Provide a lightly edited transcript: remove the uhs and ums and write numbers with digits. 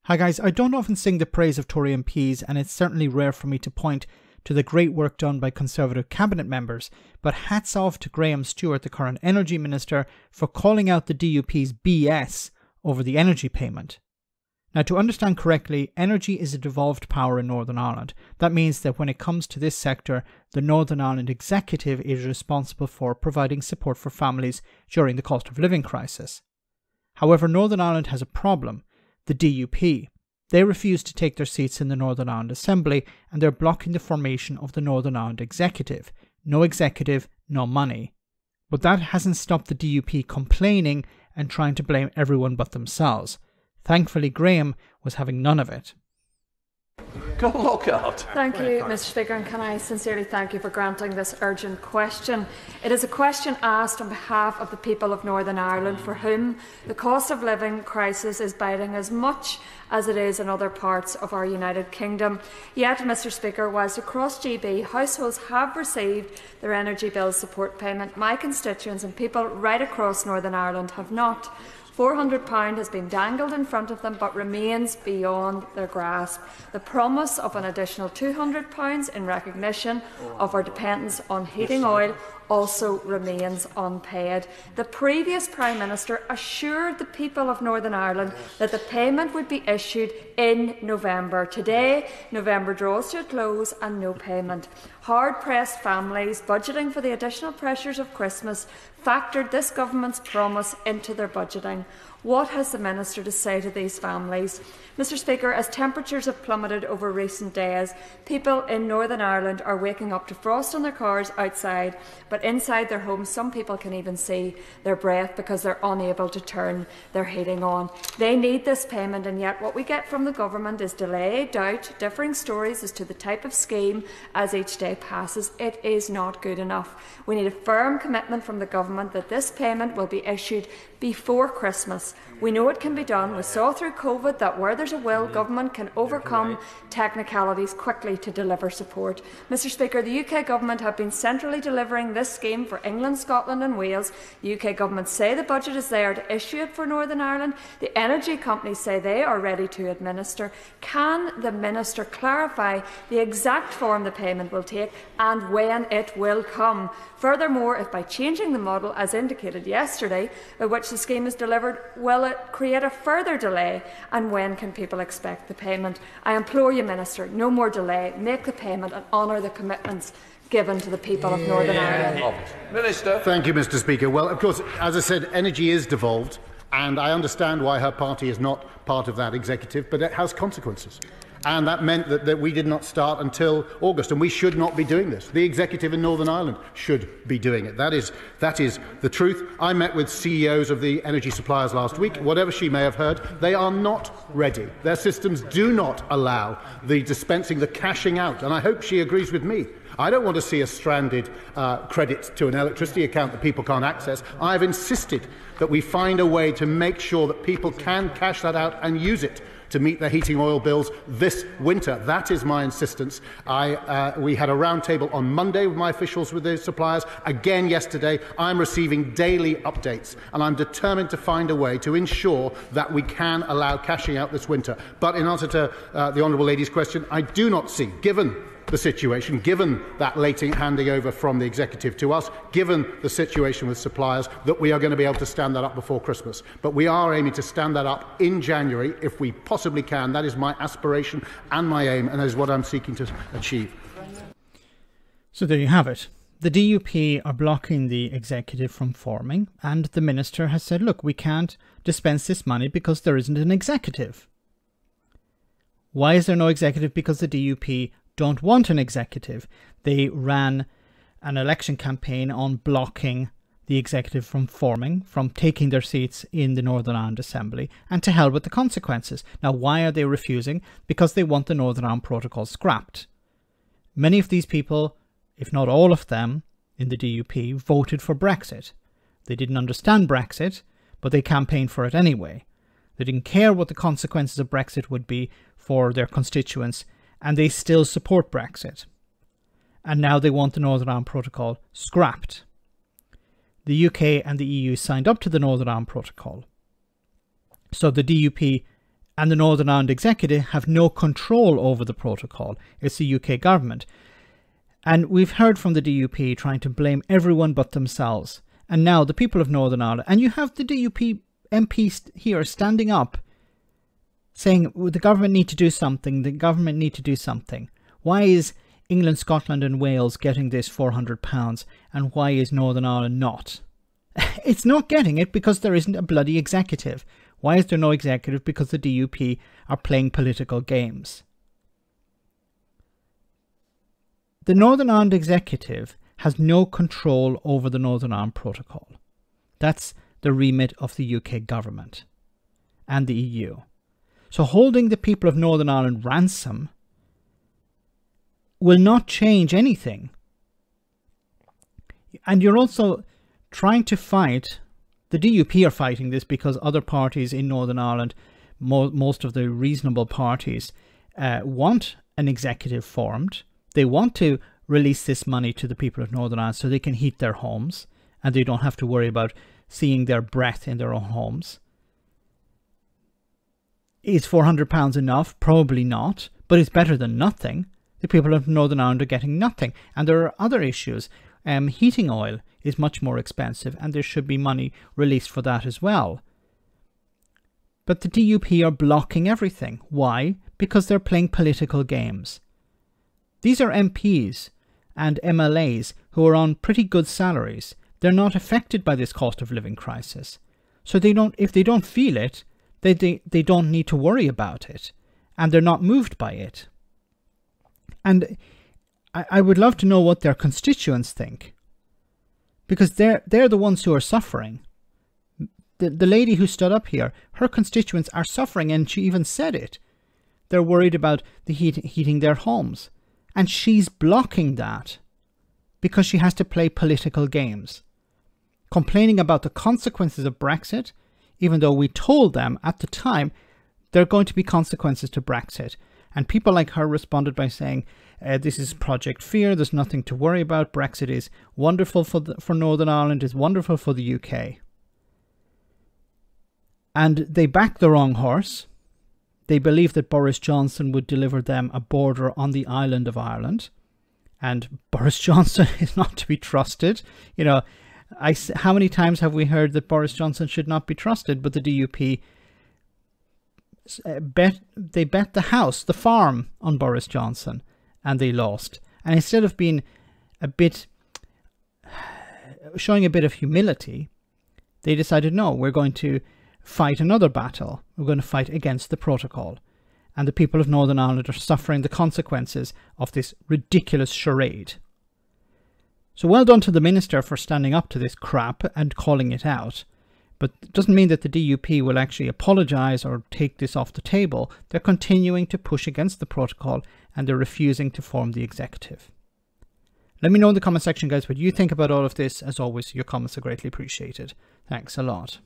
Hi guys, I don't often sing the praise of Tory MPs, and it's certainly rare for me to point to the great work done by Conservative cabinet members, but hats off to Graham Stuart, the current Energy Minister, for calling out the DUP's BS over the energy payment. Now, to understand correctly, energy is a devolved power in Northern Ireland. That means that when it comes to this sector, the Northern Ireland Executive is responsible for providing support for families during the cost of living crisis. However, Northern Ireland has a problem. The DUP. They refuse to take their seats in the Northern Ireland Assembly, and they're blocking the formation of the Northern Ireland Executive. No executive, no money. But that hasn't stopped the DUP complaining and trying to blame everyone but themselves. Thankfully, Graham was having none of it. Carla Lockhart. Thank you, Mr Speaker, and can I sincerely thank you for granting this urgent question. It is a question asked on behalf of the people of Northern Ireland, for whom the cost of living crisis is biting as much as it is in other parts of our United Kingdom. Yet, Mr Speaker, whilst across GB households have received their energy bill support payment, my constituents and people right across Northern Ireland have not. £400 has been dangled in front of them but remains beyond their grasp. The promise of an additional £200 in recognition of our dependence on heating oil also remains unpaid. The previous Prime Minister assured the people of Northern Ireland that the payment would be issued in November. Today, November draws to a close and no payment. Hard-pressed families budgeting for the additional pressures of Christmas factored this government's promise into their budgeting. What has the Minister to say to these families? Mr Speaker, as temperatures have plummeted over recent days, people in Northern Ireland are waking up to frost on their cars outside, but inside their homes some people can even see their breath because they're unable to turn their heating on. They need this payment, and yet what we get from the government is delay, doubt, differing stories as to the type of scheme as each day passes. It is not good enough. We need a firm commitment from the government that this payment will be issued before Christmas. We know it can be done. We saw through COVID that where there's a will, government can overcome technicalities quickly to deliver support. Mr Speaker, the UK Government have been centrally delivering this scheme for England, Scotland and Wales. The UK Government say the budget is there to issue it for Northern Ireland. The energy companies say they are ready to administer. Can the Minister clarify the exact form the payment will take and when it will come? Furthermore, if by changing the model, as indicated yesterday, by which the scheme is delivered, will it create a further delay, and when can people expect the payment? I implore you, Minister, no more delay. Make the payment and honour the commitments given to the people of Northern Ireland. Minister. Thank you, Mr Speaker. Well, of course, as I said, energy is devolved, and I understand why her party is not part of that executive, but it has consequences. And that meant that we did not start until August, and we should not be doing this. The executive in Northern Ireland should be doing it. That is the truth. I met with CEOs of the energy suppliers last week. Whatever she may have heard, they are not ready. Their systems do not allow the dispensing, the cashing out, and I hope she agrees with me. I don't want to see a stranded credit to an electricity account that people can't access. I have insisted that we find a way to make sure that people can cash that out and use it to meet their heating oil bills this winter. That is my insistence. We had a roundtable on Monday with my officials with the suppliers. Again yesterday. I'm receiving daily updates, and I'm determined to find a way to ensure that we can allow cashing out this winter. But in answer to the honourable lady's question, I do not see, given the situation, given that late handing over from the executive to us, given the situation with suppliers, that we are going to be able to stand that up before Christmas. But we are aiming to stand that up in January if we possibly can. That is my aspiration and my aim, and that is what I'm seeking to achieve. So there you have it. The DUP are blocking the executive from forming, and the Minister has said, look, we can't dispense this money because there isn't an executive. Why is there no executive? Because the DUP don't want an executive. They ran an election campaign on blocking the executive from forming, from taking their seats in the Northern Ireland Assembly, and to hell with the consequences. Now, why are they refusing? Because they want the Northern Ireland Protocol scrapped. Many of these people, if not all of them, in the DUP, voted for Brexit. They didn't understand Brexit, but they campaigned for it anyway. They didn't care what the consequences of Brexit would be for their constituents, and they still support Brexit. And now they want the Northern Ireland Protocol scrapped. The UK and the EU signed up to the Northern Ireland Protocol. So the DUP And the Northern Ireland Executive have no control over the protocol. It's the UK government. And we've heard from the DUP trying to blame everyone but themselves. And now the people of Northern Ireland, and you have the DUP MPs here standing up saying the government need to do something, the government need to do something. Why is England, Scotland and Wales getting this £400 and why is Northern Ireland not? It's not getting it because there isn't a bloody executive. Why is there no executive? Because the DUP are playing political games. The Northern Ireland Executive has no control over the Northern Ireland Protocol. That's the remit of the UK government and the EU. So holding the people of Northern Ireland ransom will not change anything. And you're also trying to fight, the DUP are fighting this because other parties in Northern Ireland, most of the reasonable parties, want an executive formed. They want to release this money to the people of Northern Ireland so they can heat their homes and they don't have to worry about seeing their breath in their own homes. Is £400 enough? Probably not, but it's better than nothing. The people of Northern Ireland are getting nothing. And there are other issues. Heating oil is much more expensive and there should be money released for that as well. But the DUP are blocking everything. Why? Because they're playing political games. These are MPs and MLAs who are on pretty good salaries. They're not affected by this cost of living crisis. So if they don't feel it, they don't need to worry about it. And they're not moved by it. And I would love to know what their constituents think. Because they're the ones who are suffering. The lady who stood up here, her constituents are suffering, and she even said it. They're worried about the heating their homes. And she's blocking that because she has to play political games. Complaining about the consequences of Brexit, even though we told them at the time there are going to be consequences to Brexit. And people like her responded by saying, this is Project Fear, there's nothing to worry about. Brexit is wonderful for Northern Ireland, is wonderful for the UK. And they backed the wrong horse. They believed that Boris Johnson would deliver them a border on the island of Ireland. And Boris Johnson is not to be trusted. You know, how many times have we heard that Boris Johnson should not be trusted? But the DUP bet the house, the farm, on Boris Johnson, and they lost. And instead of being showing a bit of humility, they decided, no, we're going to fight another battle. We're going to fight against the protocol. And the people of Northern Ireland are suffering the consequences of this ridiculous charade. So well done to the Minister for standing up to this crap and calling it out. But it doesn't mean that the DUP will actually apologise or take this off the table. They're continuing to push against the protocol and they're refusing to form the executive. Let me know in the comment section, guys, what you think about all of this. As always, your comments are greatly appreciated. Thanks a lot.